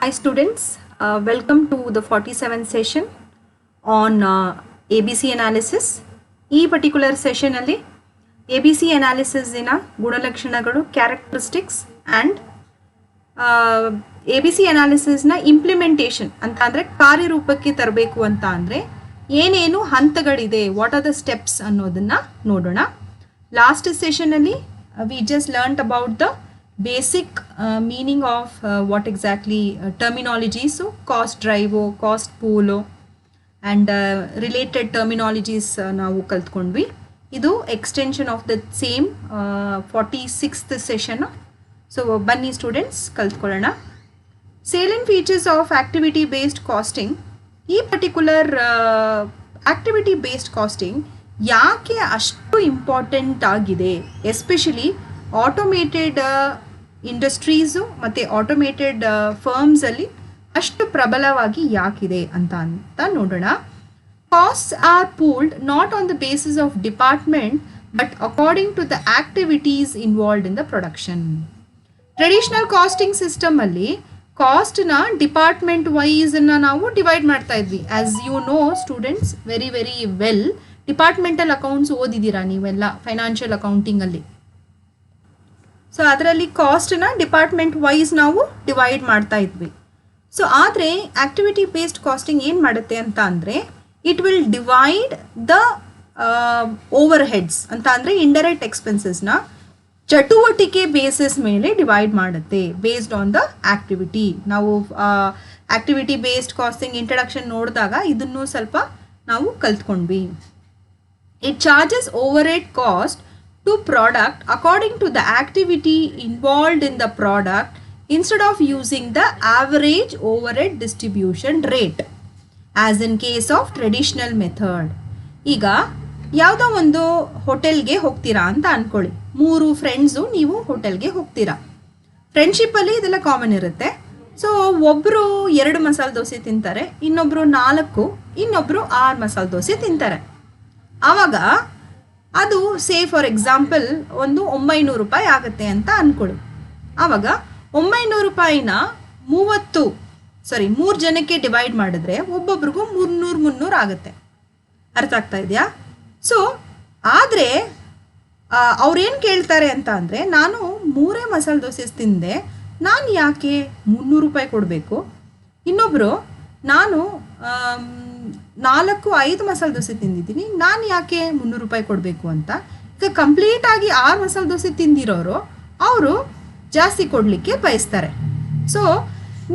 Hi students, welcome to the 47th session on ABC analysis. ಈ particular session ಅಲ್ಲಿ ABC analysis ಇನ ಗುಣಲಕ್ಷಣಗಳು, characteristics and ABC analysis ನ implementation ಅಂತ ಅಂದರೆ ಕಾರ್ಯರೂಪಕ್ಕೆ ತರಬೇಕು ಅಂತ ಅಂದರೆ ಏನೇನು ಹಂತಗಳಿದೆ, ವಾಟ್ ಆರ್ ದ ಸ್ಟೆಪ್ಸ್ ಅನ್ನೋದನ್ನು ನೋಡೋಣ. ಲಾಸ್ಟ್ ಸೆಷನಲ್ಲಿ we just learned about the basic meaning of what exactly terminology, so cost driver, cost pool and related terminologies ನಾವು ಕಲ್ತ್ಕೊಂಡ್ವಿ. ಇದು extension of the same 46th session. So ಬನ್ನಿ students ಕಲ್ತ್ಕೊಳ್ಳೋಣ. Salient features of activity based costing. ಈ particular activity based costing ಯಾಕೆ ಅಷ್ಟು important ಆಗಿದೆ, especially automated industries ಮತ್ತು ಆಟೋಮೇಟೆಡ್ ಫರ್ಮ್ಸಲ್ಲಿ ಅಷ್ಟು ಪ್ರಬಲವಾಗಿ ಯಾಕಿದೆ ಅಂತ ನೋಡೋಣ. Costs are pooled not on the basis of department but according to the activities involved in the production. Traditional costing ಸಿಸ್ಟಮಲ್ಲಿ ಕಾಸ್ಟ್ನ ಡಿಪಾರ್ಟ್ಮೆಂಟ್ ವೈಸನ್ನು ನಾವು ಡಿವೈಡ್ ಮಾಡ್ತಾ ಇದ್ವಿ. As you know students very well, departmental accounts ಓದಿದ್ದೀರಾ ನೀವೆಲ್ಲ ಫೈನಾನ್ಷಿಯಲ್ ಅಕೌಂಟಿಂಗಲ್ಲಿ. So ಅದರಲ್ಲಿ ಕಾಸ್ಟನ್ನ ಡಿಪಾರ್ಟ್ಮೆಂಟ್ ವೈಸ್ ನಾವು ಡಿವೈಡ್ ಮಾಡ್ತಾ ಇದ್ವಿ. ಸೊ ಆದರೆ ಆಕ್ಟಿವಿಟಿ ಬೇಸ್ಡ್ ಕಾಸ್ಟಿಂಗ್ ಏನು ಮಾಡುತ್ತೆ ಅಂತ ಅಂದರೆ it will divide the overheads ಅಂತ ಅಂದರೆ ಇಂಡೈರೆಕ್ಟ್ ಎಕ್ಸ್ಪೆನ್ಸಸ್ನ ಚಟುವಟಿಕೆ ಬೇಸಿಸ್ ಮೇಲೆ ಡಿವೈಡ್ ಮಾಡುತ್ತೆ ಬೇಸ್ಡ್ ಆನ್ ದ ಆಕ್ಟಿವಿಟಿ. ನಾವು ಆಕ್ಟಿವಿಟಿ ಬೇಸ್ಡ್ ಕಾಸ್ಟಿಂಗ್ ಇಂಟ್ರಡಕ್ಷನ್ ನೋಡಿದಾಗ ಇದನ್ನು ಸ್ವಲ್ಪ ನಾವು ಕಲ್ತ್ಕೊಂಡ್ವಿ. It charges overhead cost to product according to the activity involved in the product instead of using the average overhead distribution rate as in case of traditional method. ಈಗ ಯಾವುದೋ ಒಂದು ಹೋಟೆಲ್ಗೆ ಹೋಗ್ತೀರಾ ಅಂತ ಅಂದ್ಕೊಳ್ಳಿ. 3 ಫ್ರೆಂಡ್ಸು ನೀವು ಹೋಟೆಲ್ಗೆ ಹೋಗ್ತೀರಾ. ಫ್ರೆಂಡ್ಶಿಪ್ಪಲ್ಲಿ ಇದೆಲ್ಲ ಕಾಮನ್ ಇರುತ್ತೆ. ಸೊ ಒಬ್ಬರು 2 ಮಸಾಲೆ ದೋಸೆ ತಿಂತಾರೆ, ಇನ್ನೊಬ್ಬರು 4, ಇನ್ನೊಬ್ಬರು 6 ಮಸಾಲೆ ದೋಸೆ ತಿಂತಾರೆ. ಆವಾಗ ಅದು ಫಾರ್ ಎಕ್ಸಾಂಪಲ್ ಒಂದು 900 ರೂಪಾಯಿ ಆಗುತ್ತೆ ಅಂತ ಅಂದ್ಕೊಳ್ಳಿ. ಆವಾಗ 900 ರೂಪಾಯಿನ 3 ಜನಕ್ಕೆ ಡಿವೈಡ್ ಮಾಡಿದ್ರೆ ಒಬ್ಬೊಬ್ರಿಗೂ 300 ಆಗುತ್ತೆ. ಅರ್ಥ ಆಗ್ತಾ ಇದೆಯಾ? ಸೊ ಆದರೆ ಅವ್ರೇನು ಕೇಳ್ತಾರೆ ಅಂತ ಅಂದರೆ, ನಾನು 3 ಮಸಾಲೆ ದೋಸೆ ತಿಂದೆ, ನಾನು ಯಾಕೆ 300 ರೂಪಾಯಿ ಕೊಡಬೇಕು? ಇನ್ನೊಬ್ಬರು, ನಾನು 4-5 ಮಸಾಲೆ ದೋಸೆ ತಿಂದಿದ್ದೀನಿ, ನಾನು ಯಾಕೆ 300 ರೂಪಾಯಿ ಕೊಡಬೇಕು ಅಂತ. ಈಗ ಕಂಪ್ಲೀಟಾಗಿ 6 ಮಸಾಲೆ ದೋಸೆ ತಿಂದಿರೋರು ಅವರು ಜಾಸ್ತಿ ಕೊಡಲಿಕ್ಕೆ ಬಯಸ್ತಾರೆ. ಸೊ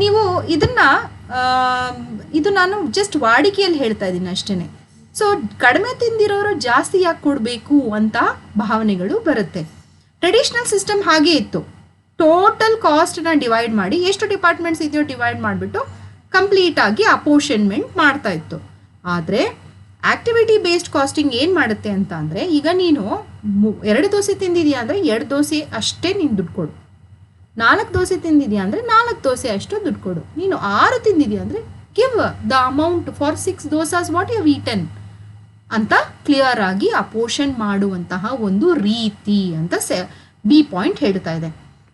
ನೀವು ಇದು ನಾನು ಜಸ್ಟ್ ವಾಡಿಕೆಯಲ್ಲಿ ಹೇಳ್ತಾ ಇದ್ದೀನಿ ಅಷ್ಟೇ. ಸೊ ಕಡಿಮೆ ತಿಂದಿರೋರು ಜಾಸ್ತಿ ಯಾಕೆ ಕೊಡಬೇಕು ಅಂತ ಭಾವನೆಗಳು ಬರುತ್ತೆ. ಟ್ರೆಡಿಷ್ನಲ್ ಸಿಸ್ಟಮ್ ಹಾಗೇ ಇತ್ತು. ಟೋಟಲ್ ಕಾಸ್ಟನ್ನ ಡಿವೈಡ್ ಮಾಡಿ, ಎಷ್ಟು ಡಿಪಾರ್ಟ್ಮೆಂಟ್ಸ್ ಇದೆಯೋ ಡಿವೈಡ್ ಮಾಡಿಬಿಟ್ಟು ಕಂಪ್ಲೀಟಾಗಿ ಅಪೋರ್ಷನ್ಮೆಂಟ್ ಮಾಡ್ತಾ ಇತ್ತು. ಆದರೆ ಆಕ್ಟಿವಿಟಿ ಬೇಸ್ಡ್ ಕಾಸ್ಟಿಂಗ್ ಏನು ಮಾಡುತ್ತೆ ಅಂತ ಅಂದರೆ, ಈಗ ನೀನು 2 ದೋಸೆ ತಿಂದಿದೆಯಾ ಅಂದರೆ 2 ದೋಸೆ ಅಷ್ಟೇ ನೀನು ದುಡ್ಡು ಕೊಡು. 4 ದೋಸೆ ತಿಂದಿದೆಯಾ ಅಂದರೆ 4 ದೋಸೆ ಅಷ್ಟು ದುಡ್ಡು ಕೊಡು. ನೀನು 6 ತಿಂದಿದೆಯಾ ಅಂದರೆ give the amount for 6 dosas what you have eaten ಅಂತ ಕ್ಲಿಯರ್ ಆಗಿ ಅಪೋರ್ಷನ್ ಮಾಡುವಂತಹ ಒಂದು ರೀತಿ ಅಂತ ಬಿ ಪಾಯಿಂಟ್ ಹೇಳ್ತಾ ಇದೆ.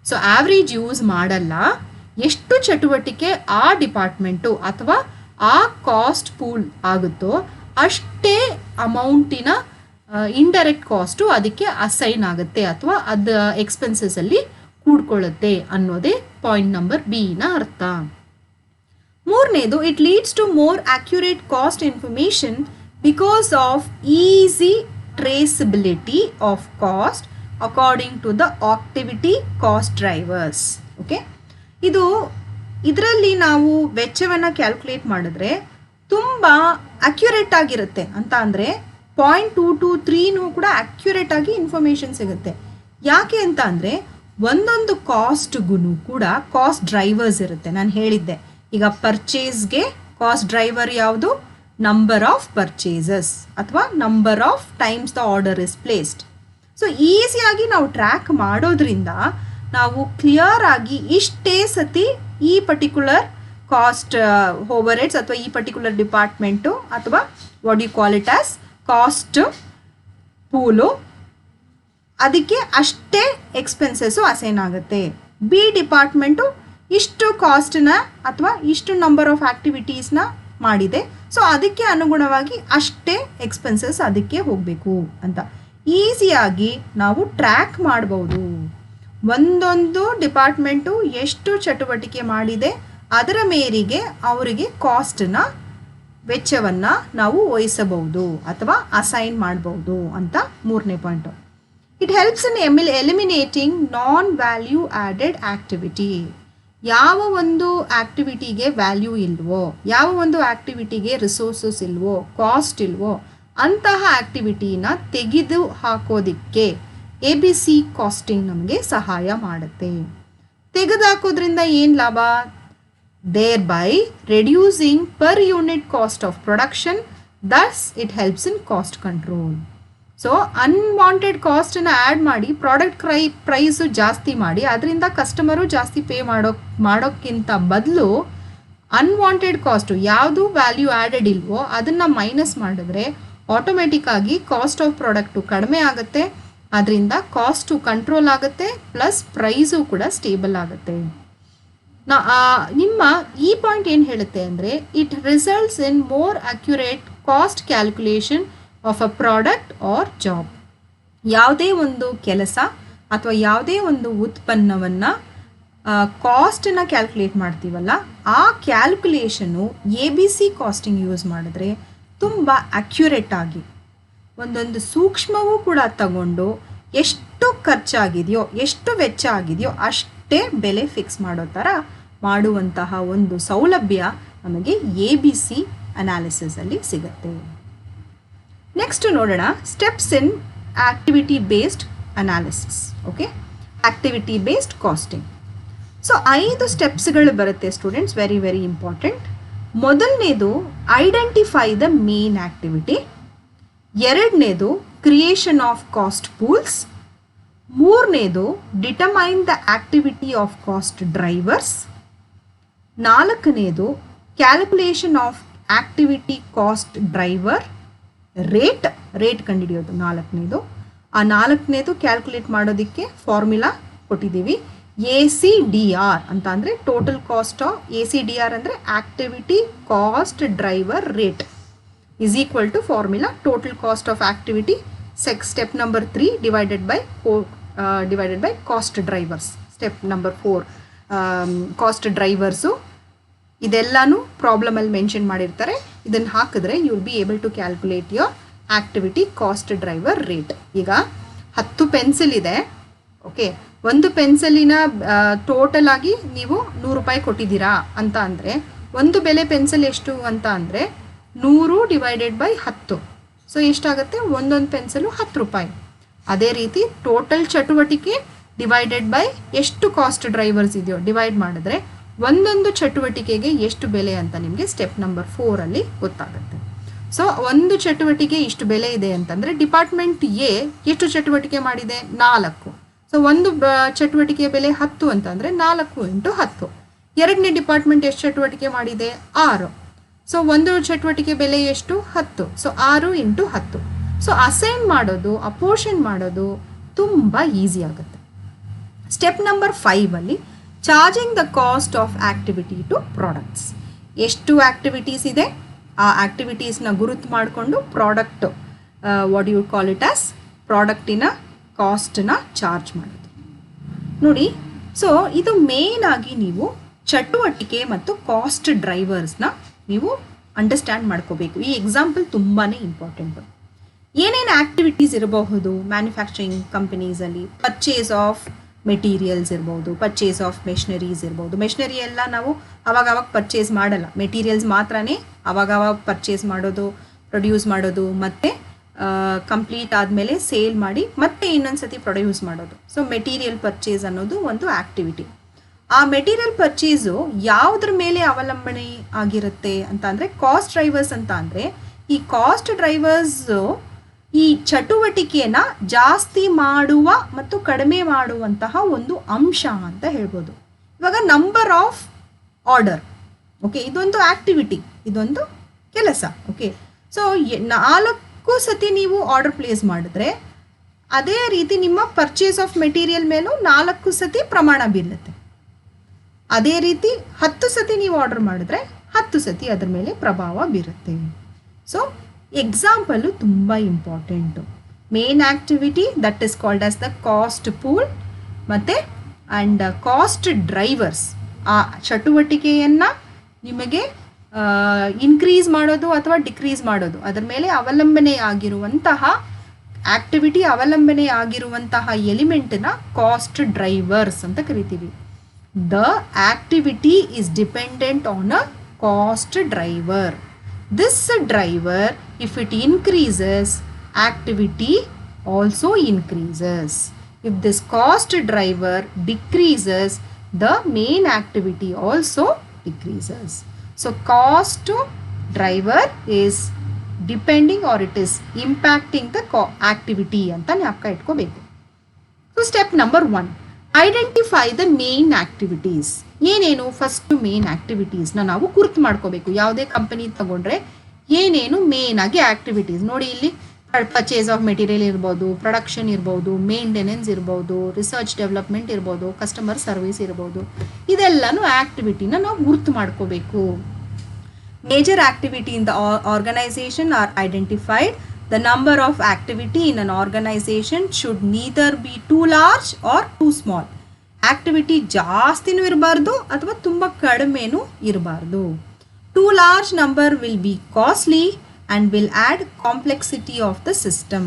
ಸೊ ಆವ್ರೇಜ್ ಯೂಸ್ ಮಾಡಲ್ಲ, ಎಷ್ಟು ಚಟುವಟಿಕೆ ಆ ಡಿಪಾರ್ಟ್ಮೆಂಟು ಅಥವಾ ಆ ಕಾಸ್ಟ್ ಪೂಲ್ ಆಗುತ್ತೋ ಅಷ್ಟೇ ಅಮೌಂಟಿನ ಇಂಡೈರೆಕ್ಟ್ ಕಾಸ್ಟು ಅದಕ್ಕೆ ಅಸೈನ್ ಆಗುತ್ತೆ ಅಥವಾ ಅದು ಎಕ್ಸ್ಪೆನ್ಸಸಲ್ಲಿ ಕೂಡ್ಕೊಳ್ಳುತ್ತೆ ಅನ್ನೋದೇ ಪಾಯಿಂಟ್ ನಂಬರ್ ಬಿನ ಅರ್ಥ. 3ನೇದು, it leads to more accurate cost information because of easy traceability of cost according to the activity cost drivers. Okay, ಇದರಲ್ಲಿ ನಾವು ವೆಚ್ಚವನ್ನು ಕ್ಯಾಲ್ಕುಲೇಟ್ ಮಾಡಿದ್ರೆ ತುಂಬ ಅಕ್ಯುರೇಟ್ ಆಗಿರುತ್ತೆ. ಅಂತ ಅಂದರೆ 0.223 ಕೂಡ ಅಕ್ಯುರೇಟ್ ಆಗಿ ಇನ್ಫಾರ್ಮೇಷನ್ ಸಿಗುತ್ತೆ. ಯಾಕೆ ಅಂತ ಅಂದರೆ ಒಂದೊಂದು ಕಾಸ್ಟ್ಗೂ ಕೂಡ ಕಾಸ್ಟ್ ಡ್ರೈವರ್ಸ್ ಇರುತ್ತೆ. ನಾನು ಹೇಳಿದ್ದೆ, ಈಗ ಪರ್ಚೇಸ್ಗೆ ಕಾಸ್ಟ್ ಡ್ರೈವರ್ ಯಾವುದು? ನಂಬರ್ ಆಫ್ ಪರ್ಚೇಸಸ್ ಅಥವಾ number of times the order is placed. So ಈಸಿಯಾಗಿ ನಾವು ಟ್ರ್ಯಾಕ್ ಮಾಡೋದ್ರಿಂದ ನಾವು ಕ್ಲಿಯರ್ ಆಗಿ ಇಷ್ಟೇ ಸತಿ ಈ ಪರ್ಟಿಕ್ಯುಲರ್ ಕಾಸ್ಟ್ ಓವರ್ ಹೆಡ್ಸ್ ಅಥವಾ ಈ ಪರ್ಟಿಕ್ಯುಲರ್ ಡಿಪಾರ್ಟ್ಮೆಂಟು ಅಥವಾ what you call it as cost pool, ಅದಕ್ಕೆ ಅಷ್ಟೇ ಎಕ್ಸ್ಪೆನ್ಸಸ್ಸು ಅಸೈನ್ ಆಗುತ್ತೆ. ಬಿ ಡಿಪಾರ್ಟ್ಮೆಂಟು ಇಷ್ಟು ಕಾಸ್ಟನ್ನ ಅಥವಾ ಇಷ್ಟು ನಂಬರ್ ಆಫ್ ಆ್ಯಕ್ಟಿವಿಟೀಸ್ನ ಮಾಡಿದೆ, ಸೊ ಅದಕ್ಕೆ ಅನುಗುಣವಾಗಿ ಅಷ್ಟೇ ಎಕ್ಸ್ಪೆನ್ಸಸ್ ಅದಕ್ಕೆ ಹೋಗಬೇಕು ಅಂತ ಈಸಿಯಾಗಿ ನಾವು ಟ್ರ್ಯಾಕ್ ಮಾಡ್ಬೋದು. ಒಂದೊಂದು ಡಿಪಾರ್ಟ್ಮೆಂಟು ಎಷ್ಟು ಚಟುವಟಿಕೆ ಮಾಡಿದೆ ಅದರ ಮೇರೆಗೆ ಅವರಿಗೆ ಕಾಸ್ಟನ್ನ ವೆಚ್ಚವನ್ನು ನಾವು ವಹಿಸಬಹುದು ಅಥವಾ ಅಸೈನ್ ಮಾಡಬಹುದು ಅಂತ 3ನೇ point. It helps in eliminating non value added activity. ಯಾವ ಒಂದು ಆ್ಯಕ್ಟಿವಿಟಿಗೆ ವ್ಯಾಲ್ಯೂ ಇಲ್ವೋ, ಯಾವ ಒಂದು ಆ್ಯಕ್ಟಿವಿಟಿಗೆ ರಿಸೋರ್ಸಸ್ ಇಲ್ವೋ, ಕಾಸ್ಟ್ ಇಲ್ವೋ ಅಂತಹ ಆ್ಯಕ್ಟಿವಿಟಿನ ತೆಗೆದು ಹಾಕೋದಕ್ಕೆ ABC ಕಾಸ್ಟಿಂಗ್ ನಮಗೆ ಸಹಾಯ ಮಾಡುತ್ತೆ. ತೆಗೆದುಹಾಕೋದ್ರಿಂದ ಏನು ಲಾಭ? thereby reducing per unit cost of production, thus it helps in cost control. So unwanted ಕಾಸ್ಟನ್ನು ಆ್ಯಡ್ ಮಾಡಿ ಪ್ರಾಡಕ್ಟ್ ಪ್ರೈಸು ಜಾಸ್ತಿ ಮಾಡಿ ಅದರಿಂದ ಕಸ್ಟಮರು ಜಾಸ್ತಿ ಪೇ ಮಾಡೋಕ್ಕಿಂತ ಬದಲು ಅನ್ವಾಂಟೆಡ್ ಕಾಸ್ಟು ಯಾವುದು ವ್ಯಾಲ್ಯೂ ಆ್ಯಡೆಡ್ ಇಲ್ವೋ ಅದನ್ನು ಮೈನಸ್ ಮಾಡಿದ್ರೆ ಆಟೋಮೆಟಿಕ್ಕಾಗಿ ಕಾಸ್ಟ್ ಆಫ್ ಪ್ರಾಡಕ್ಟು ಕಡಿಮೆ ಆಗುತ್ತೆ, ಅದರಿಂದ ಕಾಸ್ಟು ಕಂಟ್ರೋಲ್ ಆಗುತ್ತೆ, ಪ್ಲಸ್ ಪ್ರೈಸು ಕೂಡ ಸ್ಟೇಬಲ್ ಆಗುತ್ತೆ. ನಿಮ್ಮ ಈ ಪಾಯಿಂಟ್ ಏನು ಹೇಳುತ್ತೆ ಅಂದರೆ it results in more accurate cost calculation of a product or job. ಯಾವುದೇ ಒಂದು ಕೆಲಸ ಅಥವಾ ಯಾವುದೇ ಒಂದು ಉತ್ಪನ್ನವನ್ನು ಕಾಸ್ಟನ್ನು ಕ್ಯಾಲ್ಕುಲೇಟ್ ಮಾಡ್ತೀವಲ್ಲ, ಆ ಕ್ಯಾಲ್ಕುಲೇಷನ್ನು ABC ಕಾಸ್ಟಿಂಗ್ ಯೂಸ್ ಮಾಡಿದ್ರೆ ತುಂಬ ಅಕ್ಯುರೇಟ್ ಆಗಿ ಒಂದೊಂದು ಸೂಕ್ಷ್ಮವೂ ಕೂಡ ತಗೊಂಡು ಎಷ್ಟು ಖರ್ಚಾಗಿದೆಯೋ ಎಷ್ಟು ವೆಚ್ಚ ಆಗಿದೆಯೋ ಅಷ್ಟೇ ಬೆಲೆ ಫಿಕ್ಸ್ ಮಾಡೋ ಥರ ಮಾಡುವಂತಹ ಒಂದು ಸೌಲಭ್ಯ ನಮಗೆ ABC ಅನಾಲಿಸಿಸಲ್ಲಿ ಸಿಗುತ್ತೆ. ನೆಕ್ಸ್ಟ್ ನೋಡೋಣ steps in activity based analysis. Okay, activity based costing. So 5 ಸ್ಟೆಪ್ಸ್ಗಳು ಬರುತ್ತೆ ಸ್ಟೂಡೆಂಟ್ಸ್, ವೆರಿ ವೆರಿ ಇಂಪಾರ್ಟೆಂಟ್. ಮೊದಲನೇದು ಐಡೆಂಟಿಫೈ ದ ಮೇನ್ ಆಕ್ಟಿವಿಟಿ, ಎರಡನೇದು ಕ್ರಿಯೇಷನ್ ಆಫ್ ಕಾಸ್ಟ್ ಪೂಲ್ಸ್, ಮೂರನೇದು determine the activity of cost drivers, ನಾಲ್ಕನೇದು calculation of activity cost driver rate ಕಂಡುಹಿಡಿಯೋದು ನಾಲ್ಕನೇದು. ಆ ನಾಲ್ಕನೇದು ಕ್ಯಾಲ್ಕುಲೇಟ್ ಮಾಡೋದಕ್ಕೆ ಫಾರ್ಮುಲಾ ಕೊಟ್ಟಿದ್ದೀವಿ, ACDR ಅಂತ ಅಂದರೆ ಟೋಟಲ್ ಕಾಸ್ಟ್ ಆಫ್ ACDR ಅಂದರೆ activity cost driver rate is equal to formula total cost of activity step number 3 divided by cost drivers. Step number 4 cost drivers ಇದೆಲ್ಲಾನು ಪ್ರಾಬ್ಲಮ್ ಅಲ್ಲಿ ಮೆನ್ಷನ್ ಮಾಡಿರ್ತಾರೆ. ಇದನ್ನು ಹಾಕಿದ್ರೆ you will be able to calculate your activity cost driver rate. ಈಗ 10 pencil ಇದೆ. Okay, ಒಂದು ಪೆನ್ಸಿಲಿನ total ಆಗಿ ನೀವು 100 ರೂಪಾಯಿ ಕೊಟ್ಟಿದ್ದೀರಾ ಅಂತ ಅಂದರೆ ಒಂದು ಬೆಲೆ ಪೆನ್ಸಿಲ್ ಎಷ್ಟು ಅಂತ ಅಂದರೆ 100 ಡಿವೈಡೆಡ್ ಬೈ 10. ಸೊ ಎಷ್ಟಾಗುತ್ತೆ? ಒಂದೊಂದು ಪೆನ್ಸಿಲು 10 ರೂಪಾಯಿ. ಅದೇ ರೀತಿ ಟೋಟಲ್ ಚಟುವಟಿಕೆ ಡಿವೈಡೆಡ್ ಬೈ ಎಷ್ಟು ಕಾಸ್ಟ್ ಡ್ರೈವರ್ಸ್ ಇದೆಯೋ ಡಿವೈಡ್ ಮಾಡಿದ್ರೆ ಒಂದೊಂದು ಚಟುವಟಿಕೆಗೆ ಎಷ್ಟು ಬೆಲೆ ಅಂತ ನಿಮಗೆ ಸ್ಟೆಪ್ ನಂಬರ್ 4 ಗೊತ್ತಾಗುತ್ತೆ. ಸೊ ಒಂದು ಚಟುವಟಿಕೆ ಇಷ್ಟು ಬೆಲೆ ಇದೆ ಅಂತಂದರೆ ಡಿಪಾರ್ಟ್ಮೆಂಟ್ A ಎಷ್ಟು ಚಟುವಟಿಕೆ ಮಾಡಿದೆ? 4. ಸೊ ಒಂದು ಚಟುವಟಿಕೆಯ ಬೆಲೆ 10 ಅಂತಂದರೆ 4 × 10. ಎರಡನೇ ಡಿಪಾರ್ಟ್ಮೆಂಟ್ ಎಷ್ಟು ಚಟುವಟಿಕೆ ಮಾಡಿದೆ? 6. ಸೊ ಒಂದು ಚಟುವಟಿಕೆ ಬೆಲೆ ಎಷ್ಟು? 10. ಸೊ 6 × 10. ಸೊ ಅಸೈನ್ ಮಾಡೋದು, ಅಪೋರ್ಷನ್ ಮಾಡೋದು ತುಂಬ ಈಸಿ ಆಗುತ್ತೆ. Step number 5 charging the cost of activity to products. ಎಷ್ಟು ಆಕ್ಟಿವಿಟೀಸ್ ಇದೆ ಆ ಆಕ್ಟಿವಿಟೀಸ್ನ ಗುರುತು ಮಾಡಿಕೊಂಡು product what you call it as ಪ್ರಾಡಕ್ಟಿನ ಕಾಸ್ಟನ್ನ ಚಾರ್ಜ್ ಮಾಡೋದು ನೋಡಿ. ಸೊ ಇದು ಮೇನ್ ಆಗಿ ನೀವು ಚಟುವಟಿಕೆ ಮತ್ತು ಕಾಸ್ಟ್ ಡ್ರೈವರ್ಸ್ನ ನೀವು ಅಂಡರ್ಸ್ಟ್ಯಾಂಡ್ ಮಾಡ್ಕೋಬೇಕು. ಈ ಎಕ್ಸಾಂಪಲ್ ತುಂಬಾ ಇಂಪಾರ್ಟೆಂಟು. ಏನೇನು ಆ್ಯಕ್ಟಿವಿಟೀಸ್ ಇರಬಹುದು ಮ್ಯಾನುಫ್ಯಾಕ್ಚರಿಂಗ್ ಕಂಪನೀಸಲ್ಲಿ? ಪರ್ಚೇಸ್ ಆಫ್ ಮೆಟೀರಿಯಲ್ಸ್ ಇರ್ಬೋದು, ಪರ್ಚೇಸ್ ಆಫ್ ಮೆಷಿನರೀಸ್ ಇರ್ಬೋದು. ಮೆಷಿನರಿ ಎಲ್ಲ ನಾವು ಅವಾಗವಾಗ ಪರ್ಚೇಸ್ ಮಾಡಲ್ಲ, ಮೆಟೀರಿಯಲ್ಸ್ ಮಾತ್ರನೇ ಅವಾಗವಾಗ ಪರ್ಚೇಸ್ ಮಾಡೋದು, ಪ್ರೊಡ್ಯೂಸ್ ಮಾಡೋದು, ಮತ್ತು ಕಂಪ್ಲೀಟ್ ಆದಮೇಲೆ ಸೇಲ್ ಮಾಡಿ ಮತ್ತೆ ಇನ್ನೊಂದು ಸತಿ ಪ್ರೊಡ್ಯೂಸ್ ಮಾಡೋದು. ಸೊ ಮೆಟೀರಿಯಲ್ ಪರ್ಚೇಸ್ ಅನ್ನೋದು ಒಂದು ಆ್ಯಕ್ಟಿವಿಟಿ. ಆ ಮೆಟೀರಿಯಲ್ ಪರ್ಚೇಸು ಯಾವುದ್ರ ಮೇಲೆ ಅವಲಂಬನೆ ಆಗಿರುತ್ತೆ ಅಂತ ಅಂದರೆ ಕಾಸ್ಟ್ ಡ್ರೈವರ್ಸ್ ಅಂತ ಅಂದರೆ ಈ ಕಾಸ್ಟ್ ಡ್ರೈವರ್ಸು ಈ ಚಟುವಟಿಕೆಯನ್ನು ಜಾಸ್ತಿ ಮಾಡುವ ಮತ್ತು ಕಡಿಮೆ ಮಾಡುವಂತಹ ಒಂದು ಅಂಶ ಅಂತ ಹೇಳ್ಬೋದು. ಇವಾಗ ನಂಬರ್ ಆಫ್ ಆರ್ಡರ್, ಓಕೆ, ಇದೊಂದು ಆ್ಯಕ್ಟಿವಿಟಿ, ಇದೊಂದು ಕೆಲಸ. ಓಕೆ, ಸೊ 4 ಸತಿ ನೀವು ಆರ್ಡರ್ ಪ್ಲೇಸ್ ಮಾಡಿದ್ರೆ ಅದೇ ರೀತಿ ನಿಮ್ಮ ಪರ್ಚೇಸ್ ಆಫ್ ಮೆಟೀರಿಯಲ್ ಮೇಲೂ 4 ಸತಿ ಪ್ರಮಾಣ ಬೀಳುತ್ತೆ. ಅದೇ ರೀತಿ 10 ಸತಿ ನೀವು ಆರ್ಡರ್ ಮಾಡಿದ್ರೆ 10 ಸತಿ ಅದರ ಮೇಲೆ ಪ್ರಭಾವ ಬೀರುತ್ತೆ. ಸೊ ಎಕ್ಸಾಂಪಲು ತುಂಬ important. Main activity that is called as the cost pool ಮತ್ತು ಆ್ಯಂಡ್ ಕಾಸ್ಟ್ ಡ್ರೈವರ್ಸ್. ಆ ಚಟುವಟಿಕೆಯನ್ನು ನಿಮಗೆ ಇನ್ಕ್ರೀಸ್ ಮಾಡೋದು ಅಥವಾ ಡಿಕ್ರೀಸ್ ಮಾಡೋದು ಅದರ ಮೇಲೆ ಅವಲಂಬನೆ ಆಗಿರುವಂತಹ ಆ್ಯಕ್ಟಿವಿಟಿ ಅವಲಂಬನೆ ಆಗಿರುವಂತಹ ಎಲಿಮೆಂಟನ್ನ ಕಾಸ್ಟ್ ಡ್ರೈವರ್ಸ್ ಅಂತ ಕರಿತೀವಿ. The activity is dependent on a cost driver. This driver if it increases activity also increases. If this cost driver decreases, the main activity also decreases. So cost driver is depending or it is impacting the activity anta ಜ್ಞಾಪಕ ಇಟ್ಕೋಬೇಕು. So step number 1, identify the main activities. ಏನೇನು first main ಆ್ಯಕ್ಟಿವಿಟೀಸ್ನ ನಾವು ಗುರ್ತು ಮಾಡ್ಕೋಬೇಕು. ಯಾವುದೇ company ತಗೊಂಡ್ರೆ ಏನೇನು main ಆಗಿ ಆ್ಯಕ್ಟಿವಿಟೀಸ್ ನೋಡಿ, ಇಲ್ಲಿ ಪರ್ಚೇಸ್ ಆಫ್ ಮೆಟೀರಿಯಲ್ ಇರ್ಬೋದು, ಪ್ರೊಡಕ್ಷನ್ ಇರ್ಬೋದು, ಮೇಂಟೆನೆನ್ಸ್ ಇರ್ಬೋದು, ರಿಸರ್ಚ್ ಡೆವಲಪ್ಮೆಂಟ್ ಇರ್ಬೋದು, ಕಸ್ಟಮರ್ ಸರ್ವಿಸ್ ಇರ್ಬೋದು, ಇದೆಲ್ಲನೂ ಆ್ಯಕ್ಟಿವಿಟಿನ ನಾವು ಗುರ್ತು ಮಾಡ್ಕೋಬೇಕು. Major activity in the organisation are identified. The number of activity in an organisation should neither be too large or too small. Activity ಜಾಸ್ತಿನೂ ಇರಬಾರ್ದು ಅಥವಾ ತುಂಬ ಕಡಿಮೆನೂ ಇರಬಾರ್ದು. Too large number will be costly and will add complexity of the system.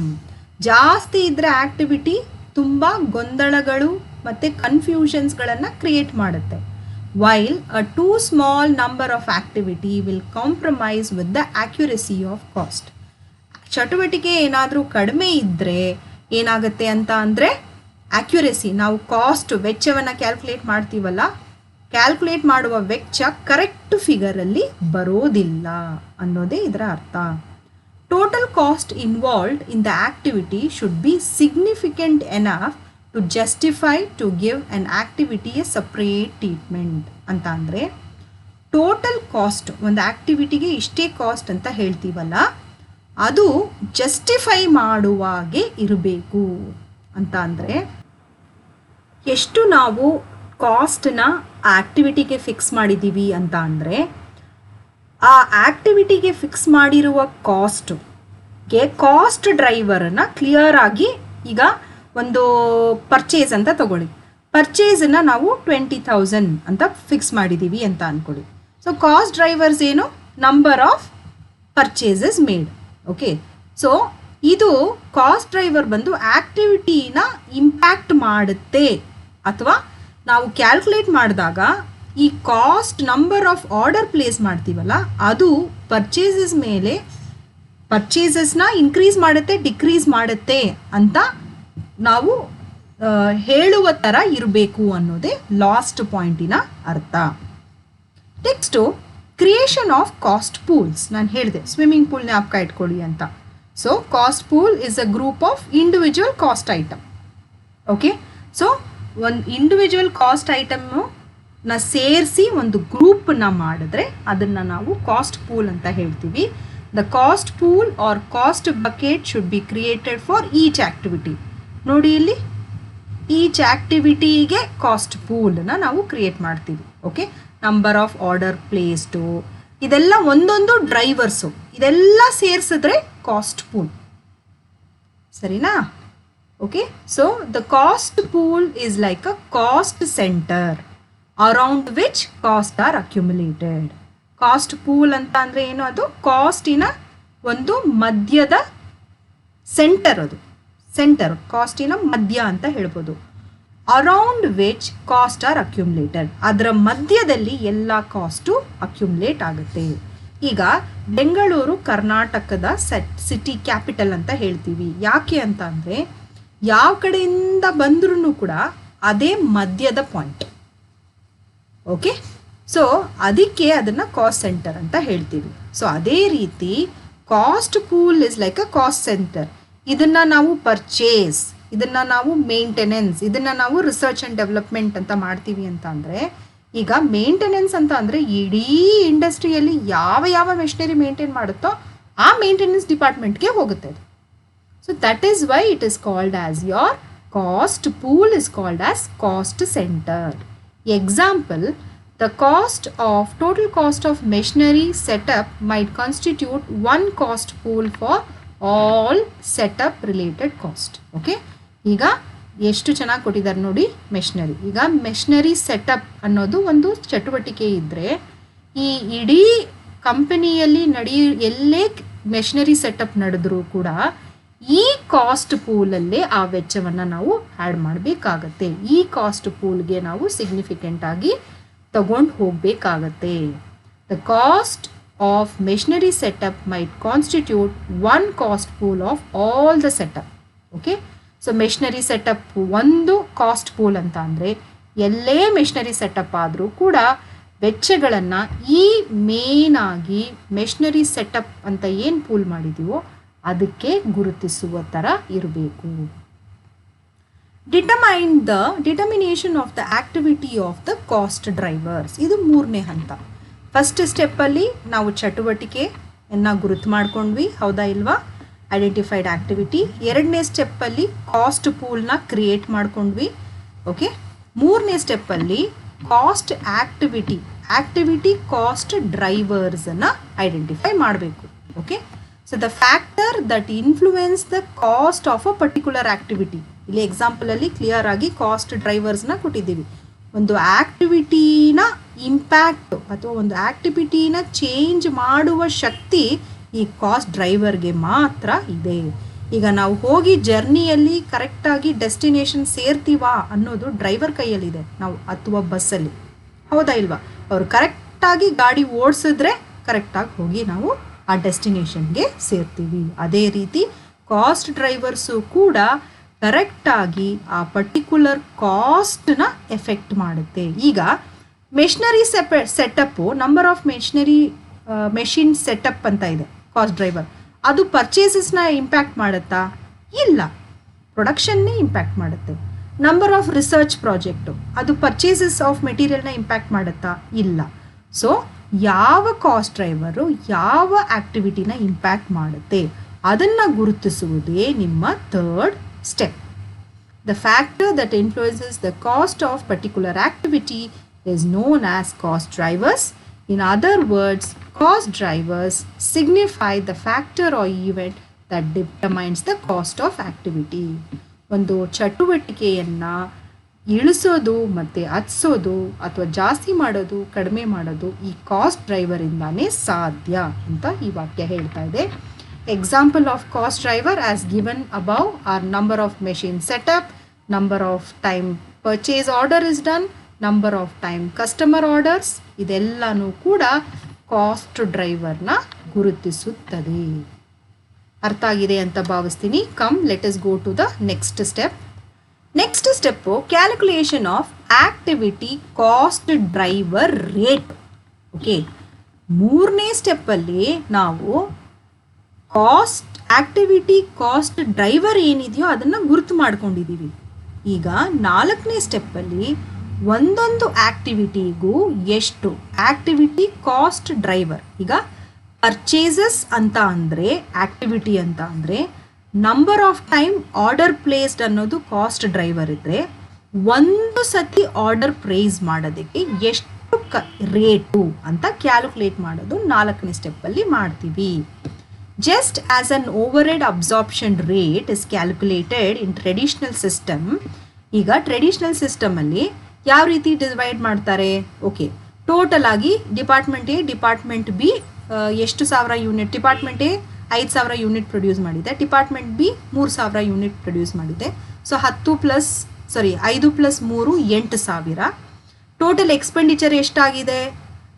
ಜಾಸ್ತಿ ಇದ್ದರೆ activity ತುಂಬ ಗೊಂದಲಗಳು ಮತ್ತು ಕನ್ಫ್ಯೂಷನ್ಸ್ಗಳನ್ನು ಕ್ರಿಯೇಟ್ ಮಾಡುತ್ತೆ. while a too small number of activity will compromise with the accuracy of cost. ಚಟುವಟಿಕೆ ಏನಾದರೂ ಕಡಿಮೆ ಇದ್ದರೆ ಏನಾಗುತ್ತೆ ಅಂತ ಅಂದರೆ ಆ್ಯಕ್ಯುರೆಸಿ, ನಾವು ಕಾಸ್ಟ್ ವೆಚ್ಚವನ್ನು ಕ್ಯಾಲ್ಕುಲೇಟ್ ಮಾಡ್ತೀವಲ್ಲ, ಕ್ಯಾಲ್ಕುಲೇಟ್ ಮಾಡುವ ವೆಚ್ಚ ಕರೆಕ್ಟ್ ಫಿಗರಲ್ಲಿ ಬರೋದಿಲ್ಲ ಅನ್ನೋದೇ ಇದರ ಅರ್ಥ. Total cost involved in the activity should be significant enough to justify to give an activity a separate treatment ಅಂತ. ಅಂದರೆ ಟೋಟಲ್ ಕಾಸ್ಟ್, ಒಂದು ಆ್ಯಕ್ಟಿವಿಟಿಗೆ ಇಷ್ಟೇ ಕಾಸ್ಟ್ ಅಂತ ಹೇಳ್ತೀವಲ್ಲ, ಅದು ಜಸ್ಟಿಫೈ ಮಾಡುವಾಗೆ ಇರಬೇಕು. ಅಂತ ಅಂದರೆ ಎಷ್ಟು ನಾವು ಕಾಸ್ಟನ್ನ ಆ್ಯಕ್ಟಿವಿಟಿಗೆ ಫಿಕ್ಸ್ ಮಾಡಿದ್ದೀವಿ ಅಂತ ಅಂದರೆ, ಆ ಆ್ಯಕ್ಟಿವಿಟಿಗೆ ಫಿಕ್ಸ್ ಮಾಡಿರುವ ಕಾಸ್ಟ್ಗೆ ಕಾಸ್ಟ್ ಡ್ರೈವರನ್ನು ಕ್ಲಿಯರ್ ಆಗಿ, ಈಗ ಒಂದು ಪರ್ಚೇಸ್ ಅಂತ ತಗೊಳ್ಳಿ, ಪರ್ಚೇಸನ್ನು ನಾವು 20,000 ಅಂತ ಫಿಕ್ಸ್ ಮಾಡಿದ್ದೀವಿ ಅಂತ ಅಂದ್ಕೊಳ್ಳಿ. ಸೊ ಕಾಸ್ಟ್ ಡ್ರೈವರ್ಸ್ ಏನು, number of purchases made. Okay, so ಇದು ಕಾಸ್ಟ್ ಡ್ರೈವರ್ ಬಂದು ಆ್ಯಕ್ಟಿವಿಟಿನ ಇಂಪ್ಯಾಕ್ಟ್ ಮಾಡುತ್ತೆ. ಅಥವಾ ನಾವು ಕ್ಯಾಲ್ಕುಲೇಟ್ ಮಾಡಿದಾಗ ಈ cost number of order place ಮಾಡ್ತೀವಲ್ಲ, ಅದು ಪರ್ಚೇಸಸ್ ಮೇಲೆ ಪರ್ಚೇಸಸ್ನ ಇನ್ಕ್ರೀಸ್ ಮಾಡುತ್ತೆ ಡಿಕ್ರೀಸ್ ಮಾಡುತ್ತೆ ಅಂತ ನಾವು ಹೇಳುವ ಥರ ಇರಬೇಕು ಅನ್ನೋದೇ ಲಾಸ್ಟ್ ಪಾಯಿಂಟಿನ ಅರ್ಥ. Next creation of cost pools. ನಾನು ಹೇಳಿದೆ ಸ್ವಿಮ್ಮಿಂಗ್ ಪೂಲ್ನ ಜ್ಞಾಪಕ ಇಟ್ಕೊಳ್ಳಿ ಅಂತ. So cost pool is a group of individual cost item. Okay, so ಒಂದು ಇಂಡಿವಿಜುವಲ್ ಕಾಸ್ಟ್ ಐಟಮ್ನ ಸೇರಿಸಿ ಒಂದು ಗ್ರೂಪನ್ನ ಮಾಡಿದ್ರೆ ಅದನ್ನು ನಾವು ಕಾಸ್ಟ್ ಪೂಲ್ ಅಂತ ಹೇಳ್ತೀವಿ. The cost pool or cost bucket should be created for each activity. ನೋಡಿ ಇಲ್ಲಿ ಈಚ್ ಆ್ಯಕ್ಟಿವಿಟಿಗೆ ಕಾಸ್ಟ್ ಪೂಲನ್ನು ನಾವು ಕ್ರಿಯೇಟ್ ಮಾಡ್ತೀವಿ. Okay, number of order placed, ಇದೆಲ್ಲ ಒಂದೊಂದು ಡ್ರೈವರ್ಸು, ಇದೆಲ್ಲ ಸೇರಿಸಿದ್ರೆ ಕಾಸ್ಟ್ ಪೂಲ್. ಸರಿನಾ? Okay, so the cost pool is like a cost center around which cost are accumulated. Cost pool ಅಂತ ಅಂದರೆ ಏನು, ಅದು ಕಾಸ್ಟಿನ ಒಂದು ಮಧ್ಯದ ಸೆಂಟರ್, ಅದು ಸೆಂಟರ್ ಕಾಸ್ಟಿನ ಮಧ್ಯ ಅಂತ ಹೇಳ್ಬೋದು. Around which cost are accumulated, ಅದರ ಮಧ್ಯದಲ್ಲಿ ಎಲ್ಲ ಕಾಸ್ಟು ಅಕ್ಯುಮುಲೇಟ್ ಆಗುತ್ತೆ. ಈಗ ಬೆಂಗಳೂರು ಕರ್ನಾಟಕದ ಸಿಟಿ ಕ್ಯಾಪಿಟಲ್ ಅಂತ ಹೇಳ್ತೀವಿ. ಯಾಕೆ ಅಂತ ಅಂದರೆ ಯಾವ ಕಡೆಯಿಂದ ಬಂದ್ರೂ ಕೂಡ ಅದೇ ಮಧ್ಯದ ಪಾಯಿಂಟ್. ಓಕೆ, ಸೊ ಅದಕ್ಕೆ ಅದನ್ನು ಕಾಸ್ಟ್ ಸೆಂಟರ್ ಅಂತ ಹೇಳ್ತೀವಿ. ಸೊ ಅದೇ ರೀತಿ cost pool is like a cost centre. ಇದನ್ನು ನಾವು ಪರ್ಚೇಸ್, ಇದನ್ನು ನಾವು ಮೇಂಟೆನೆನ್ಸ್, ಇದನ್ನು ನಾವು ರಿಸರ್ಚ್ ಆ್ಯಂಡ್ ಡೆವಲಪ್ಮೆಂಟ್ ಅಂತ ಮಾಡ್ತೀವಿ ಅಂತ ಅಂದರೆ, ಈಗ ಮೇಂಟೆನೆನ್ಸ್ ಅಂತ ಅಂದರೆ ಇಡೀ ಇಂಡಸ್ಟ್ರಿಯಲ್ಲಿ ಯಾವ ಯಾವ ಮೆಷಿನರಿ ಮೇಂಟೈನ್ ಮಾಡುತ್ತೋ ಆ ಮೇಂಟೆನೆನ್ಸ್ ಡಿಪಾರ್ಟ್ಮೆಂಟ್ಗೆ ಹೋಗುತ್ತೆ ಅದು. So that is why it is called as your cost pool is called as cost centre. Example, the total cost of machinery setup might constitute one cost pool for all setup related cost. Okay, ಈಗ ಎಷ್ಟು ಚೆನ್ನಾಗಿ ಕೊಟ್ಟಿದ್ದಾರೆ ನೋಡಿ machinery. ಈಗ machinery setup ಅನ್ನೋದು ಒಂದು ಚಟುವಟಿಕೆ ಇದ್ದರೆ ಈ ಇಡೀ ಕಂಪನಿಯಲ್ಲಿ ಎಲ್ಲೇ ಮೆಷಿನರಿ ಸೆಟಪ್ ನಡೆದರೂ ಕೂಡ ಈ ಕಾಸ್ಟ್ ಪೂಲಲ್ಲೇ ಆ ವೆಚ್ಚವನ್ನು ನಾವು ಆ್ಯಡ್ ಮಾಡಬೇಕಾಗತ್ತೆ. ಈ ಕಾಸ್ಟ್ ಪೂಲ್ಗೆ ನಾವು ಸಿಗ್ನಿಫಿಕೆಂಟ್ ಆಗಿ ತಗೊಂಡು ಹೋಗಬೇಕಾಗತ್ತೆ. The cost of machinery setup might constitute one cost pool of all the setup. Okay, so machinery setup ಒಂದು ಕಾಸ್ಟ್ ಪೂಲ್ ಅಂತ ಅಂದರೆ ಎಲ್ಲೇ ಮೆಷಿನರಿ ಸೆಟಪ್ ಆದರೂ ಕೂಡ ವೆಚ್ಚಗಳನ್ನು ಈ ಮೇನಾಗಿ ಮೆಷಿನರಿ ಸೆಟಪ್ ಅಂತ ಏನು ಪೂಲ್ ಮಾಡಿದ್ದೀವೋ ಅದಕ್ಕೆ ಗುರುತಿಸುವ ಥರ ಇರಬೇಕು. Determination of the activity of the cost drivers, ಇದು ಮೂರನೇ ಹಂತ. ಫಸ್ಟ್ ಸ್ಟೆಪ್ಪಲ್ಲಿ ನಾವು ಚಟುವಟಿಕೆಯನ್ನು ಗುರುತು ಮಾಡ್ಕೊಂಡ್ವಿ, ಹೌದಾ ಇಲ್ವಾ? Identified activity. ಎರಡನೇ ಸ್ಟೆಪ್ಪಲ್ಲಿ ಕಾಸ್ಟ್ ಪೂಲ್ನ ಕ್ರಿಯೇಟ್ ಮಾಡ್ಕೊಂಡ್ವಿ. ಓಕೆ, ಮೂರನೇ ಸ್ಟೆಪ್ಪಲ್ಲಿ ಕಾಸ್ಟ್ ಆಕ್ಟಿವಿಟಿ ಕಾಸ್ಟ್ ಡ್ರೈವರ್ಸನ್ನು ಐಡೆಂಟಿಫೈ ಮಾಡಬೇಕು. Okay, so the factor that influence the cost of a particular activity. ಇಲ್ಲಿ ಎಕ್ಸಾಂಪಲಲ್ಲಿ ಕ್ಲಿಯರ್ ಆಗಿ ಕಾಸ್ಟ್ ಡ್ರೈವರ್ಸ್ನ ಕೊಟ್ಟಿದ್ದೀವಿ. ಒಂದು ಆಕ್ಟಿವಿಟಿನ ಇಂಪ್ಯಾಕ್ಟ್ ಅಥವಾ ಒಂದು ಆಕ್ಟಿವಿಟಿನ ಚೇಂಜ್ ಮಾಡುವ ಶಕ್ತಿ ಈ ಕಾಸ್ಟ್ ಡ್ರೈವರ್ಗೆ ಮಾತ್ರ ಇದೆ. ಈಗ ನಾವು ಹೋಗಿ ಜರ್ನಿಯಲ್ಲಿ ಕರೆಕ್ಟಾಗಿ ಡೆಸ್ಟಿನೇಷನ್ ಸೇರ್ತೀವಾ ಅನ್ನೋದು ಡ್ರೈವರ್ ಕೈಯಲ್ಲಿದೆ. ನಾವು ಹತ್ತುವ ಬಸ್ಸಲ್ಲಿ, ಹೌದಾ ಇಲ್ವಾ? ಅವರು ಕರೆಕ್ಟಾಗಿ ಗಾಡಿ ಓಡಿಸಿದ್ರೆ ಕರೆಕ್ಟಾಗಿ ಹೋಗಿ ನಾವು ಆ ಡೆಸ್ಟಿನೇಷನ್ಗೆ ಸೇರ್ತೀವಿ. ಅದೇ ರೀತಿ ಕಾಸ್ಟ್ ಡ್ರೈವರ್ಸು ಕೂಡ ಕರೆಕ್ಟಾಗಿ ಆ ಪರ್ಟಿಕ್ಯುಲರ್ ಕಾಸ್ಟ್ನ ಎಫೆಕ್ಟ್ ಮಾಡುತ್ತೆ. ಈಗ machinery setup number of machine setup ಅಂತ ಇದೆ ಕಾಸ್ಟ್ ಡ್ರೈವರ್. ಅದು ಪರ್ಚೇಸಸ್ನ ಇಂಪ್ಯಾಕ್ಟ್ ಮಾಡುತ್ತಾ? ಇಲ್ಲ, ಪ್ರೊಡಕ್ಷನ್ನೇ ಇಂಪ್ಯಾಕ್ಟ್ ಮಾಡುತ್ತೆ. ನಂಬರ್ ಆಫ್ ರಿಸರ್ಚ್ ಪ್ರಾಜೆಕ್ಟು ಅದು ಪರ್ಚೇಸಸ್ ಆಫ್ ಮೆಟೀರಿಯಲ್ನ ಇಂಪ್ಯಾಕ್ಟ್ ಮಾಡುತ್ತಾ? ಇಲ್ಲ. ಸೊ ಯಾವ ಕಾಸ್ಟ್ ಡ್ರೈವರು ಯಾವ ಆಕ್ಟಿವಿಟಿನ ಇಂಪ್ಯಾಕ್ಟ್ ಮಾಡುತ್ತೆ ಅದನ್ನು ಗುರುತಿಸುವುದೇ ನಿಮ್ಮ third step. The factor that influences the cost of particular activity is known as cost drivers. In other words, cost drivers signify the factor or event that determines the cost of activity. ಒಂದು ಚಟುವಟಿಕೆಯನ್ನು ಇಳಿಸೋದು ಮತ್ತು ಹತ್ಸೋದು ಅಥವಾ ಜಾಸ್ತಿ ಮಾಡೋದು ಕಡಿಮೆ ಮಾಡೋದು ಈ cost ಡ್ರೈವರಿಂದಾನೇ ಸಾಧ್ಯ ಅಂತ ಈ ವಾಕ್ಯ ಹೇಳ್ತಾ ಇದೆ. Example of cost driver as given above are number of machine setup, number of time purchase order is done, number of time customer orders. ಇದೆಲ್ಲನೂ ಕೂಡ ಕಾಸ್ಟ್ ಡ್ರೈವರ್ನ ಗುರುತಿಸುತ್ತದೆ. ಅರ್ಥ ಆಗಿದೆ ಅಂತ ಭಾವಿಸ್ತೀನಿ. Come let us go to the next step. Next step calculation of activity cost driver rate. Okay, ಮೂರನೇ ಸ್ಟೆಪ್ಪಲ್ಲಿ ನಾವು ಆಕ್ಟಿವಿಟಿ ಕಾಸ್ಟ್ ಡ್ರೈವರ್ ಏನಿದೆಯೋ ಅದನ್ನು ಗುರುತು ಮಾಡ್ಕೊಂಡಿದ್ದೀವಿ. ಈಗ ನಾಲ್ಕನೇ ಸ್ಟೆಪ್ಪಲ್ಲಿ ಒಂದೊಂದು ಆಕ್ಟಿವಿಟಿಗೂ ಎಷ್ಟು ಆಕ್ಟಿವಿಟಿ ಕಾಸ್ಟ್ ಡ್ರೈವರ್. ಈಗ ಪರ್ಚೇಸಸ್ ಅಂತ ಅಂದರೆ ಆಕ್ಟಿವಿಟಿ ಅಂತ ಅಂದರೆ number of time order placed ಅನ್ನೋದು ಕಾಸ್ಟ್ ಡ್ರೈವರ್ ಇದ್ದರೆ ಒಂದು ಸತಿ ಆರ್ಡರ್ ಪ್ಲೇಸ್ ಮಾಡೋದಕ್ಕೆ ಎಷ್ಟು ರೇಟು ಅಂತ ಕ್ಯಾಲ್ಕುಲೇಟ್ ಮಾಡೋದು ನಾಲ್ಕನೇ ಸ್ಟೆಪ್ಪಲ್ಲಿ ಮಾಡ್ತೀವಿ. Just as an overhead absorption rate is calculated in traditional system. ಈಗ ಟ್ರೆಡಿಷ್ನಲ್ ಸಿಸ್ಟಮಲ್ಲಿ ಯಾವ ರೀತಿ ಡಿವೈಡ್ ಮಾಡ್ತಾರೆ? ಓಕೆ, ಟೋಟಲ್ ಆಗಿ ಡಿಪಾರ್ಟ್ಮೆಂಟ್ ಎ ಡಿಪಾರ್ಟ್ಮೆಂಟ್ ಬಿ ಎಷ್ಟು ಸಾವಿರ unit, department A 5,000 unit produce ಮಾಡಿದೆ, ಡಿಪಾರ್ಟ್ಮೆಂಟ್ ಬಿ 3,000 ಯೂನಿಟ್ ಪ್ರೊಡ್ಯೂಸ್ ಮಾಡಿದೆ. ಸೊ 5 + 3 8,000. ಟೋಟಲ್ ಎಕ್ಸ್ಪೆಂಡಿಚರ್ ಎಷ್ಟಾಗಿದೆ?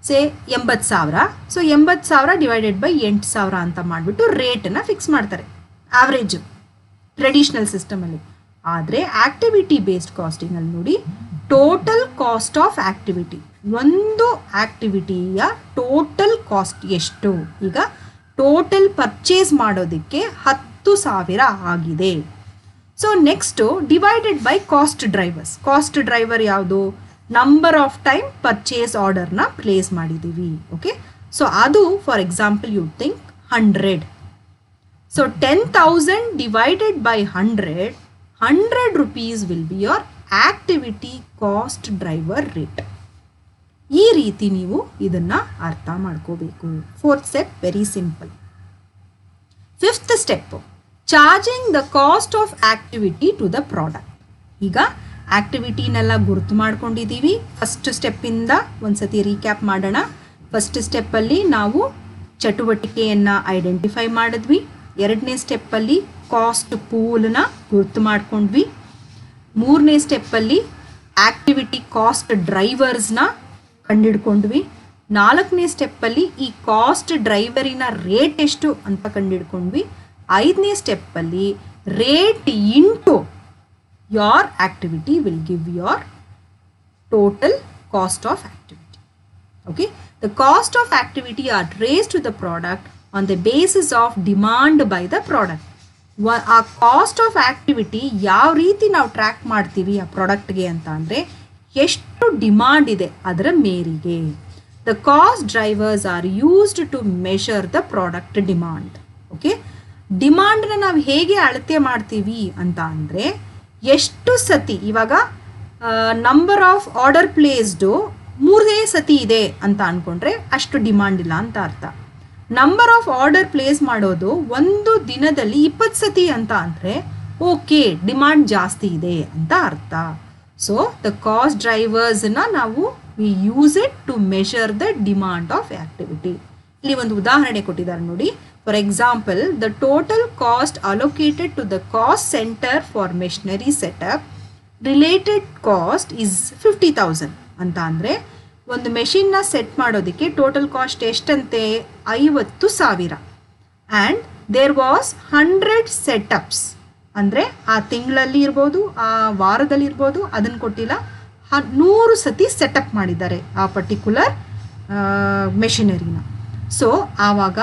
ಸೇ 80,000. ಸೊ 80,000 ಡಿವೈಡೆಡ್ ಬೈ 8,000 ಅಂತ ಮಾಡಿಬಿಟ್ಟು ರೇಟನ್ನು ಫಿಕ್ಸ್ ಮಾಡ್ತಾರೆ, ಆವ್ರೇಜು ಟ್ರೆಡಿಷ್ನಲ್ ಸಿಸ್ಟಮಲ್ಲಿ. ಆದರೆ ಆಕ್ಟಿವಿಟಿ ಬೇಸ್ಡ್ ಕಾಸ್ಟಿಂಗಲ್ಲಿ ನೋಡಿ, ಟೋಟಲ್ ಕಾಸ್ಟ್ ಆಫ್ ಆಕ್ಟಿವಿಟಿ, ಒಂದು ಆಕ್ಟಿವಿಟಿಯ ಟೋಟಲ್ ಕಾಸ್ಟ್ ಎಷ್ಟು. ಈಗ ಟೋಟಲ್ ಪರ್ಚೇಸ್ ಮಾಡೋದಕ್ಕೆ 10,000 ಆಗಿದೆ. So next divided by cost drivers. Cost driver ಯಾವುದು? ನಂಬರ್ ಆಫ್ ಟೈಮ್ ಪರ್ಚೇಸ್ ಆರ್ಡರ್ನ ಪ್ಲೇಸ್ ಮಾಡಿದ್ದೀವಿ. ಓಕೆ, ಸೊ ಅದು for example you think 100. So 10,000 divided by 100 rupees will be your activity cost driver rate. ಈ ರೀತಿ ನೀವು ಇದನ್ನ ಅರ್ಥ ಮಾಡ್ಕೋಬೇಕು. Fourth step very simple. Fifth step charging the cost of activity to the product. ಈಗ ಆಕ್ಟಿವಿಟಿನೆಲ್ಲ ಗುರುತು ಮಾಡ್ಕೊಂಡಿದ್ದೀವಿ. ಫಸ್ಟ್ ಸ್ಟೆಪ್ಪಿಂದ ಒಂದ್ಸತಿ ರೀಕ್ಯಾಪ್ ಮಾಡೋಣ. ಫಸ್ಟ್ ಸ್ಟೆಪ್ಪಲ್ಲಿ ನಾವು ಚಟುವಟಿಕೆಯನ್ನು ಐಡೆಂಟಿಫೈ ಮಾಡಿದ್ವಿ. ಎರಡನೇ ಸ್ಟೆಪ್ಪಲ್ಲಿ ಕಾಸ್ಟ್ ಪೂಲ್ನ ಗುರುತು ಮಾಡ್ಕೊಂಡ್ವಿ. ಮೂರನೇ ಸ್ಟೆಪ್ಪಲ್ಲಿ ಆಕ್ಟಿವಿಟಿ ಕಾಸ್ಟ್ ಡ್ರೈವರ್ಸ್ನ ಕಂಡಿಡ್ಕೊಂಡ್ವಿ. ನಾಲ್ಕನೇ ಸ್ಟೆಪ್ಪಲ್ಲಿ ಈ ಕಾಸ್ಟ್ ಡ್ರೈವರಿನ ರೇಟ್ ಎಷ್ಟು ಅಂತ ಕಂಡಿಡ್ಕೊಂಡ್ವಿ. ಐದನೇ ಸ್ಟೆಪ್ಪಲ್ಲಿ rate into your activity will give your total cost of activity. Okay, the cost of activity are traced to the product on the basis of demand by the product. ಆ cost of activity ಯಾವ ರೀತಿ ನಾವು track ಮಾಡ್ತೀವಿ ಆ ಪ್ರಾಡಕ್ಟ್ಗೆ ಅಂತ ಅಂದರೆ ಎಷ್ಟು demand ಇದೆ ಅದರ ಮೇರೆಗೆ. The cost drivers are used to measure the product demand. Okay, ಡಿಮಾಂಡ್ನ ನಾವು ಹೇಗೆ ಅಳತೆ ಮಾಡ್ತೀವಿ ಅಂತ ಅಂದರೆ ಎಷ್ಟು ಸತಿ, ಇವಾಗ ನಂಬರ್ ಆಫ್ ಆರ್ಡರ್ ಪ್ಲೇಸ್ಡು 3 ಸತಿ ಇದೆ ಅಂತ ಅಂದ್ಕೊಂಡ್ರೆ ಅಷ್ಟು ಡಿಮಾಂಡ್ ಇಲ್ಲ ಅಂತ ಅರ್ಥ. ನಂಬರ್ ಆಫ್ ಆರ್ಡರ್ ಪ್ಲೇಸ್ ಮಾಡೋದು ಒಂದು ದಿನದಲ್ಲಿ 20 ಸತಿ ಅಂತ ಅಂದರೆ ಓಕೆ ಡಿಮಾಂಡ್ ಜಾಸ್ತಿ ಇದೆ ಅಂತ ಅರ್ಥ. ಸೊ ದ ಕಾಸ್ಟ್ ಡ್ರೈವರ್ಸ್ನ ನಾವು we use it to measure the demand of activity. ಇಲ್ಲಿ ಒಂದು ಉದಾಹರಣೆ ಕೊಟ್ಟಿದ್ದಾರೆ ನೋಡಿ. For example, the total cost allocated to the cost centre for machinery setup related cost is 50,000 ಅಂತ ಅಂದರೆ ಒಂದು ಮೆಷಿನ್ನ ಸೆಟ್ ಮಾಡೋದಕ್ಕೆ ಟೋಟಲ್ ಕಾಸ್ಟ್ ಎಷ್ಟಂತೆ 50,000. ಆ್ಯಂಡ್ ದೇರ್ ವಾಸ್ 100 ಸೆಟಪ್ಸ್ ಅಂದರೆ ಆ ತಿಂಗಳಲ್ಲಿ ಇರ್ಬೋದು ಆ ವಾರದಲ್ಲಿ ಇರ್ಬೋದು ಅದನ್ನು ಕೊಟ್ಟಿಲ್ಲ, 100 ಸತಿ ಸೆಟಪ್ ಮಾಡಿದ್ದಾರೆ ಆ ಪರ್ಟಿಕ್ಯುಲರ್ ಮೆಷಿನರಿನ. ಸೊ ಆವಾಗ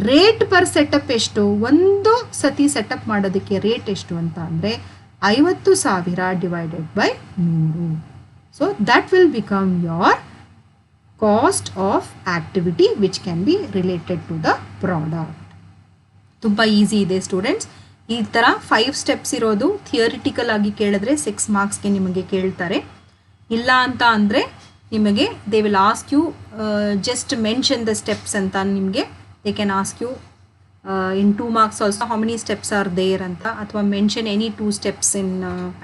ರೇಟ್ ಪರ್ ಸೆಟಪ್ ಎಷ್ಟು, ಒಂದು ಸತಿ ಸೆಟಪ್ ಮಾಡೋದಕ್ಕೆ ರೇಟ್ ಎಷ್ಟು ಅಂತ ಅಂದರೆ 50,000 divided by 100. So that will become your cost of activity which can be related to the product. ತುಂಬ ಈಸಿ ಇದೆ ಸ್ಟೂಡೆಂಟ್ಸ್. ಈ ಥರ 5 ಸ್ಟೆಪ್ಸ್ ಇರೋದು ಥಿಯರಿಟಿಕಲ್ ಆಗಿ ಕೇಳಿದ್ರೆ 6 ಮಾರ್ಕ್ಸ್ಗೆ ನಿಮಗೆ ಕೇಳ್ತಾರೆ. ಇಲ್ಲ ಅಂತ ಅಂದರೆ ನಿಮಗೆ they will ask you just mention the steps ಅಂತ ನಿಮಗೆ they can ask you in 2 marks also how many steps are there ಅಂತ, ಅಥವಾ mention any 2 steps in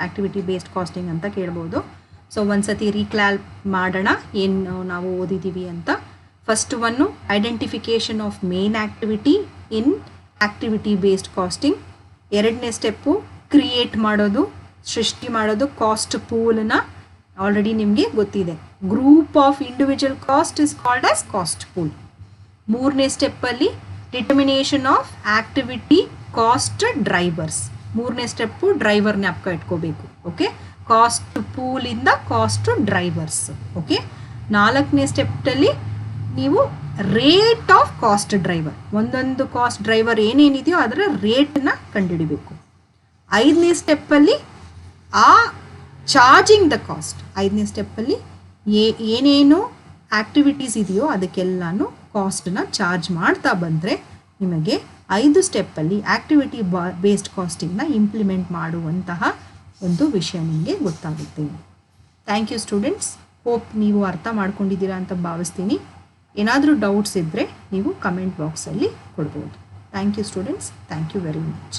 activity based costing ಅಂತ ಕೇಳ್ಬೋದು. ಸೊ ಒಂದ್ಸತಿ ರೀಕ್ಲಾಲ್ ಮಾಡೋಣ ಏನು ನಾವು ಓದಿದ್ದೀವಿ ಅಂತ. First one identification of main activity in activity based costing. ಎರಡನೇ ಸ್ಟೆಪ್ಪು ಕ್ರಿಯೇಟ್ ಮಾಡೋದು, ಸೃಷ್ಟಿ ಮಾಡೋದು ಕಾಸ್ಟ್ ಪೂಲ್ನ. ಆಲ್ರೆಡಿ ನಿಮಗೆ ಗೊತ್ತಿದೆ, group of individual cost is called as cost pool. ಮೂರನೇ ಸ್ಟೆಪ್ಪಲ್ಲಿ determination of activity cost drivers. ಮೂರನೇ ಸ್ಟೆಪ್ಪು ಡ್ರೈವರ್ ಜ್ಞಾಪಕ ಇಟ್ಕೋಬೇಕು. ಓಕೆ, ಕಾಸ್ಟ್ ಪೂಲಿಂದ ಕಾಸ್ಟ್ ಡ್ರೈವರ್ಸ್. ಓಕೆ, ನಾಲ್ಕನೇ ಸ್ಟೆಪ್ಪಲ್ಲಿ ನೀವು ರೇಟ್ ಆಫ್ ಕಾಸ್ಟ್ ಡ್ರೈವರ್, ಒಂದೊಂದು ಕಾಸ್ಟ್ ಡ್ರೈವರ್ ಏನೇನಿದೆಯೋ ಅದರ ರೇಟನ್ನ ಕಂಡುಹಿಡಿಬೇಕು. ಐದನೇ ಸ್ಟೆಪ್ಪಲ್ಲಿ ಆ ಚಾರ್ಜಿಂಗ್ ದ ಕಾಸ್ಟ್. ಐದನೇ ಸ್ಟೆಪ್ಪಲ್ಲಿ ಏನೇನು ಆಕ್ಟಿವಿಟೀಸ್ ಇದೆಯೋ ಅದಕ್ಕೆಲ್ಲನೂ ಕಾಸ್ಟನ್ನ ಚಾರ್ಜ್ ಮಾಡ್ತಾ ಬಂದರೆ ನಿಮಗೆ 5 ಸ್ಟೆಪ್ಪಲ್ಲಿ ಆಕ್ಟಿವಿಟಿ ಬೇಸ್ಡ್ ಕಾಸ್ಟಿಂಗ್ನ ಇಂಪ್ಲಿಮೆಂಟ್ ಮಾಡುವಂತಹ ಒಂದು ವಿಷಯ ನಿಮಗೆ ಗೊತ್ತಾಗುತ್ತೆ. Thank you students. ಹೋಪ್ ನೀವು ಅರ್ಥ ಮಾಡ್ಕೊಂಡಿದ್ದೀರಾ ಅಂತ ಭಾವಿಸ್ತೀನಿ. ಏನಾದರೂ ಡೌಟ್ಸ್ ಇದ್ದರೆ ನೀವು ಕಮೆಂಟ್ ಬಾಕ್ಸಲ್ಲಿ ಕೊಡ್ಬೋದು. Thank you students. Thank you very much.